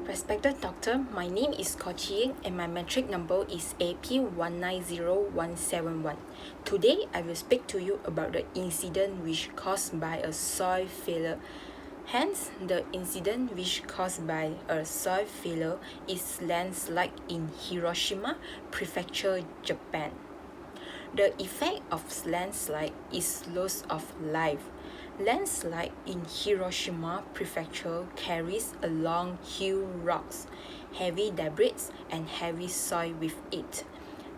Respected doctor, my name is Kochi and my matric number is AP190171. Today, I will speak to you about the incident which caused by a soil failure. Hence, the incident which caused by a soil failure is landslide in Hiroshima, Prefecture, Japan. The effect of landslide is loss of life. Landslide in Hiroshima Prefecture carries along huge rocks, heavy debris, and heavy soil with it.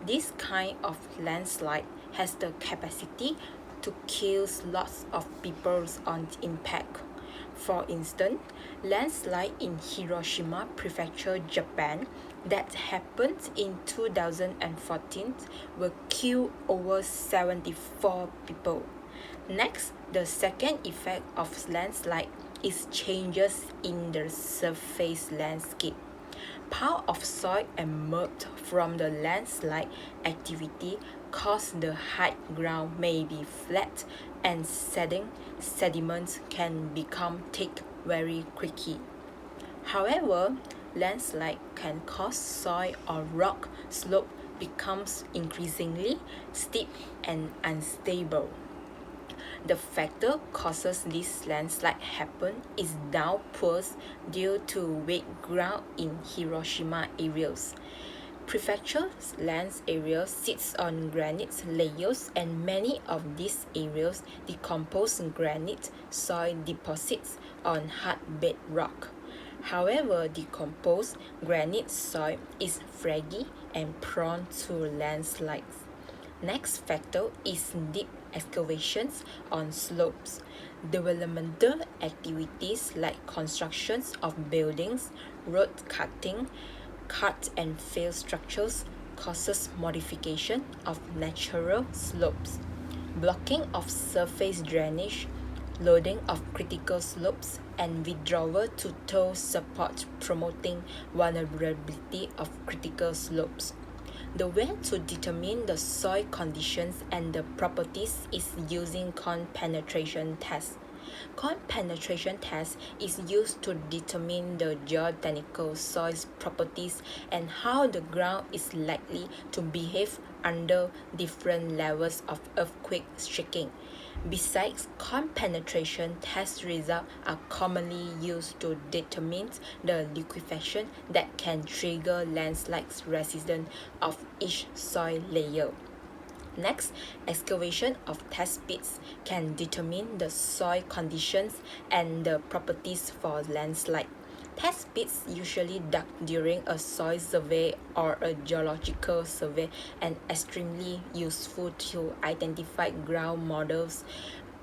This kind of landslide has the capacity to kill lots of people on impact. For instance, landslide in Hiroshima Prefecture, Japan, that happened in 2014 will kill over 74 people. Next, the second effect of landslide is changes in the surface landscape. Piles of soil emerged from the landslide activity cause the high ground may be flat and sediments can become thick very quickly. However, landslide can cause soil or rock slope becomes increasingly steep and unstable. The factor causes this landslide happen is downpours due to weak ground in Hiroshima areas. Prefecture's land area sits on granite layers and many of these areas decompose granite soil deposits on hard bedrock. However, decomposed granite soil is fragile and prone to landslides. Next factor is deep excavations on slopes. Developmental activities like constructions of buildings, road cutting, cut and fill structures causes modification of natural slopes. Blocking of surface drainage, loading of critical slopes, and withdrawal to toe support promoting vulnerability of critical slopes. The way to determine the soil conditions and the properties is using cone penetration test. Cone penetration test is used to determine the geotechnical soil properties and how the ground is likely to behave under different levels of earthquake shaking. Besides, cone penetration test results are commonly used to determine the liquefaction that can trigger landslides resistance of each soil layer. Next, excavation of test pits can determine the soil conditions and the properties for landslide. Test pits usually dug during a soil survey or a geological survey and extremely useful to identify ground models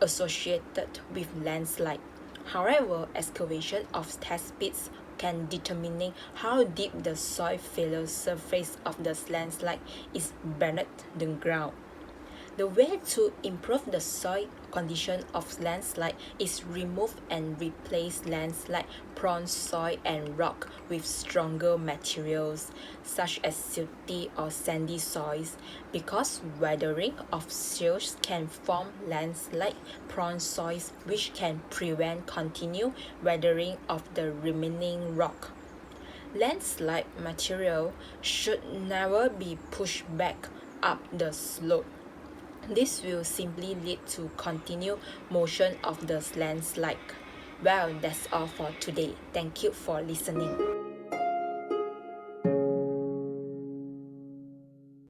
associated with landslide. However, excavation of test pits can determine how deep the soil failure surface of the landslide is beneath the ground. The way to improve the soil condition of landslide is remove and replace landslide-prone soil and rock with stronger materials, such as silty or sandy soils, because weathering of soils can form landslide-prone soils which can prevent continued weathering of the remaining rock. Landslide material should never be pushed back up the slope. This will simply lead to continued motion of the landslide. Well, that's all for today. Thank you for listening.